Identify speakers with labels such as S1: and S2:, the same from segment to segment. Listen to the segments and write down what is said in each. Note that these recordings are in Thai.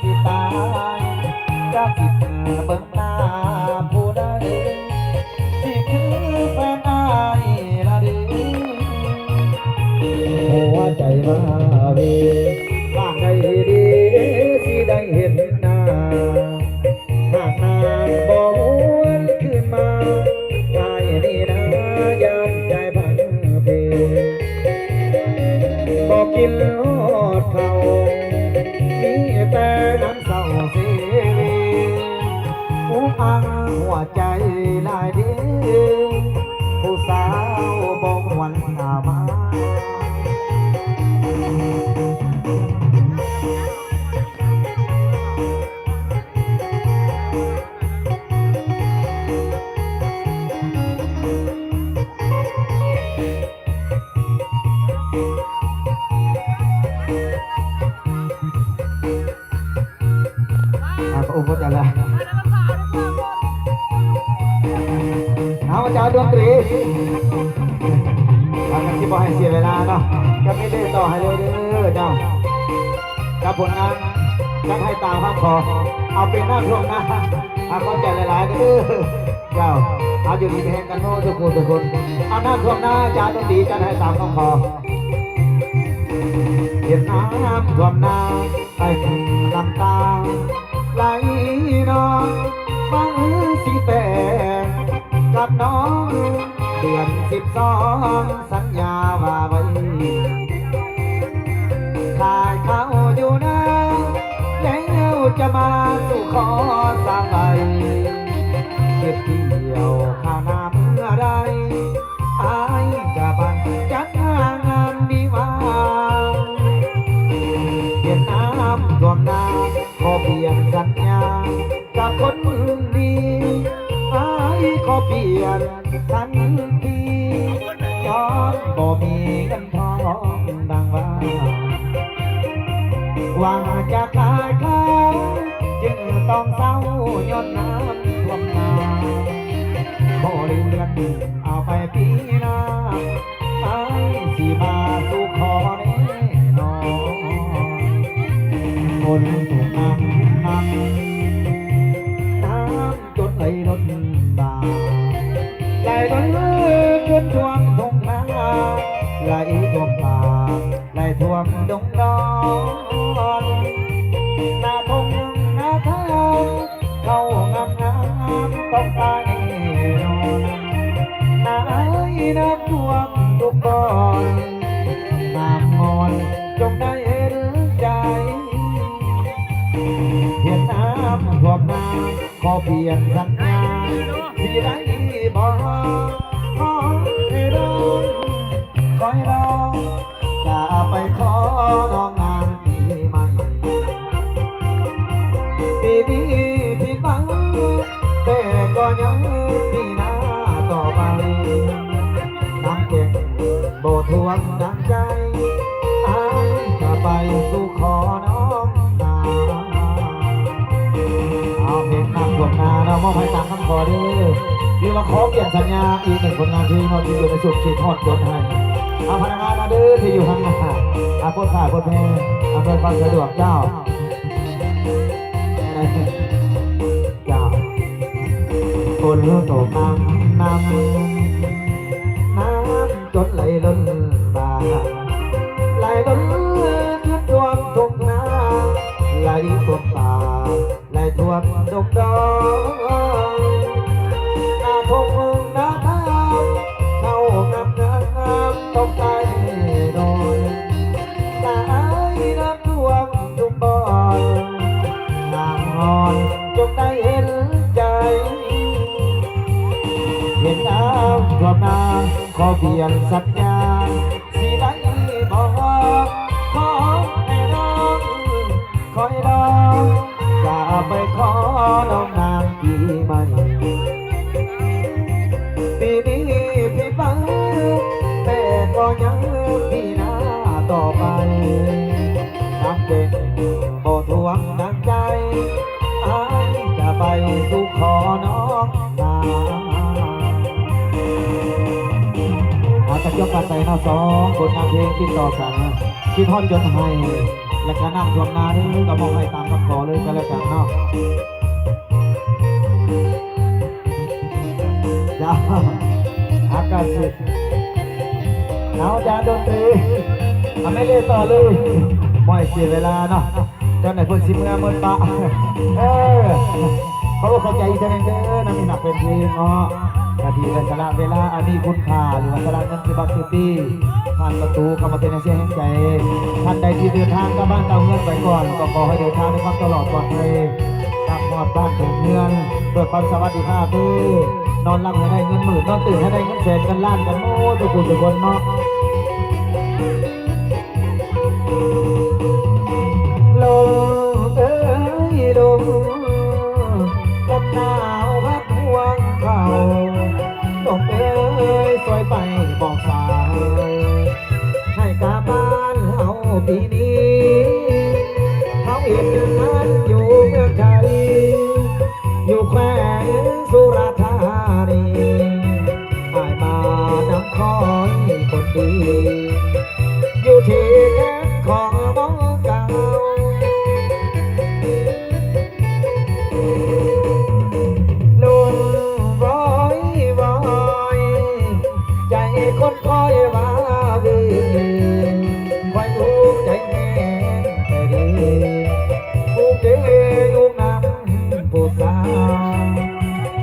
S1: สิตายจะคิดเบิ่งหน้าผู้ใดที่คือแฟนอายละเด้หัวใจมาเวบ้านใดดีสิได้เห็นหน้าหากนางบ่หวนขึ้นมาอายนี่นะยามใจพันเพบ่กินฮอดเขามีแต่น้ำเศร้าเสียผู้พังหัวใจลายเดีผู้สาวบ่หวนหน้ามาพระองค์พระเจ้าละเอาอาจารย์ดนตรีทำกันที่บ่ให้เสียเวลาเนาะก็ไม่ได้ต่อให้เลยเด้อเจ้ากับผลงานจะให้ตามคำขอเอาเป็นหน้าช่วงหน้าเข้าใจหลายๆเด้อเจ้าเอาอยู่ดีไปแห่งกันโน้ทุกคนทุกคนเอาหน้าช่วงหน้าอาจารย์ดนตรีจะให้ตามคำขอเห็นน้ำท่วมนาใต้น้ำตาไหลนองฟังสีแตงกับน้องเดือน12สัญญาว่าไว้ขายข้าวอยู่นะแล้วจะมาสู่ขอสร้างใบเก็บเกี่ยวข้าวนาเมื่อไรอายจะบันจัดงานดีว่าเห็นน้ำท่วมนาขอเปลี่ยนสัญญากับคนดีอายขอเปลี่ยนทันทีย้อนบ่มีเงินทองดังว่าจะขายข้าวจึงต้องเศร้าย้อนน้ำท่วมนาบ่ได้เลื่อนเอาไปปีหน้าอายสิมาสู่ขอแน่นอนคนถูกน้ำจนไหลล้นบ่าไหลล้นจนท่วมทุ่งนาไหลท่วมป่าไหลท่วมดงดอนหน้าทงหน้าทางเข้างามงามต้องตายนอนหน้าน้ำท่วมทุกบ่อนน้ำงอนจงได้เห็นใจเห็นน้ำท่วมนาขอเปลี่ยนสัญญาที่ได้บอกขอให้รอคอยรอจะไปขอน้องงานปีใหม่ปีนี้ผิดหวังแต่ก็ยังปีหน้าต่อไปน้ำเก็บโบทวงน้ำใจอายจะไปสู่ขอน้องนาเอาเพลงนั่งบนนาเรามอบให้ตามคำขอเด้อหรือว่าขอเปลี่ยนสัญญาอีกหนึ่งผลงานที่เราจะอยู่ในสุดขีดทอดจนให้เอาพนักงานมาเด้อที่อยู่ข้างหน้าอาโพดผ่าโพดเพลอำเภอความสะดวกเจ้าคนตกน้ำจนไหลล้นบ่าไหลล้นขึ้นท่วมทุ่งนาไหลท่วมป่าไหลท่วมดงดอนหน้าทงหน้าทางเข้างามงามต้องตายนอนตายน้ำท่วมทุกบ่อนน้ำงอนจงได้เห็นใจเห็นน้ำท่วมนาขอเปลี่ยนสัญญาสิได้บอกขอให้น้องคอยรอจะไปขอน้องนางปีใหม่ปีนี้พี่ฟังแต่ก็ยังปีหน้าต่อไปน้ำเด็กโบทวงน้ำใจอายจะไปสู่ขอน้องนา จะยกกันไปนะสองผลงานเพลงที่ต่อกันที่ทอดจนให้ และก็น้ำท่วมนาด้วยก็มองให้ตามคำขอเลยก็แล้วกันเนาะจ้าอากาศสิเอาจานดนตรีไม่ได้ต่อเลยไม่เสียเวลาเนาะเจ้าไหนคนสิบงานเมื่อปะเขาเข้าใจเท่านั้นเด้อนั่นมีหนักเป็นเพลงเนาะนาทีเป็นสละเวลาอันนี้คุณค่าหรือว่าสละเงินสิบักสิตี้ผ่านประตูเข้ามาเป็นอาเซียนแห่งใจท่านใดที่เดินทางกลับบ้านเตาเงินไปก่อนก็ขอให้เดินทางในความตลอดปลอดภัยกลับหอดบ้านถึงเมืองโดยความสวัสดิภาพที่นอนหลับให้ได้เงินหมื่นนอนตื่นให้ได้เงินแสนกันล้านกันโม้ทุกคนทุกคนเนาะลมเอ้ยลมลมหนาวพัดพวงเขาลมเอ้ยสวยไปบอกสาวให้กลับบ้านเฮาปีนี้เขาเห็นงานอยู่เมืองไทยอยู่แขวงสุราษฎร์ธานีอายมานำคอยคนดีอยู่ที่แคมป์ของมองเก่าลุ่นวอยวอยใจคนคอยว่าดีไว้ทุกใจแม่แต่ดีผู้เก๋อยู่นำผู้สาว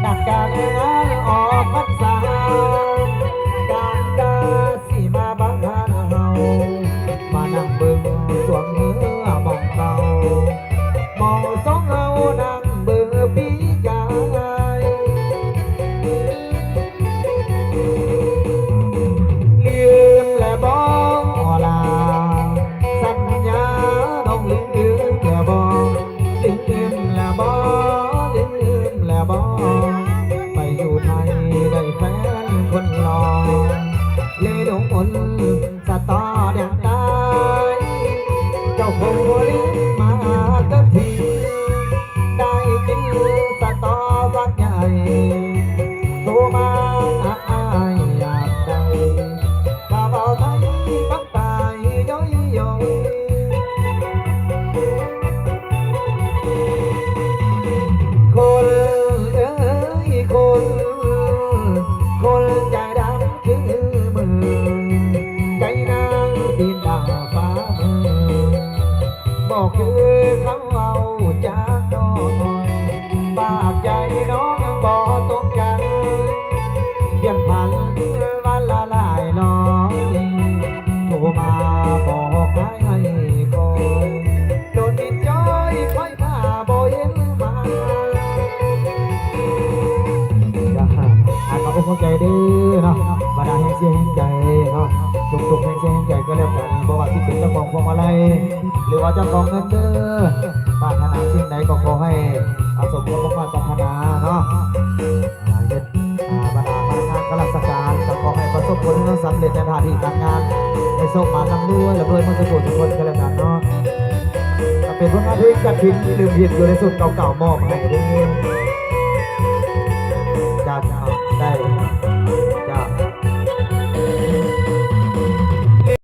S1: นักการงานออกพรรษาการดาสิมาบังคับเฮามานั่งเบิ่งสวงมือมองเก่ามองสองเฮานั่งเบิ่งปีกายลืมและบ่ลาสัญญาน้องลืมและบ่ลืมและบ่ลืมและบ่ไปอยู่ไทยได้แฟนคนหล่อเลยหลงมนสตอแดงตายเจ้าคงบ่ลืมมากับทีได้กินสตอฟักใหญ่โทรมาอายอยากได้กระเป๋าไทยปักตายย้อยย้อยคนเอ้ยคนใจดำคือมือใจนางดินดาฟ้ามือบอกคือเขาเอาจากดอยปากใจน้องยังบ่ตรงกันเพียงพันวันละหลายร้อยโทรมาบอกให้คอยโดนดินจ้อยค่อยมาบ่เห็นมาเขาเป็นคนใจดีเนาะบรรดาแห่งเสียงแห่งใจเนาะทุกๆแห่งเสียงแห่งใจก็แล้วกันบอกว่าที่เป็นเจ้าของพวงมาลัยหรือว่าเจ้าของเงินเด้อปรารถนาสิ่งใดก็ขอให้สมความปรารถนาเนาะเฮ็ดบรรดาพนักงานข้าราชการก็ขอให้ประสบผลสำเร็จในหน้าที่การงานให้โชคมาทั้งด้วยและด้วยมันจะถูกทุกคนก็แล้วกันเนาะเป็นผลงานที่กระถิ่นที่ลืมผิดอยู่ในสุดเก่าๆมอบให้ด้วยจะได้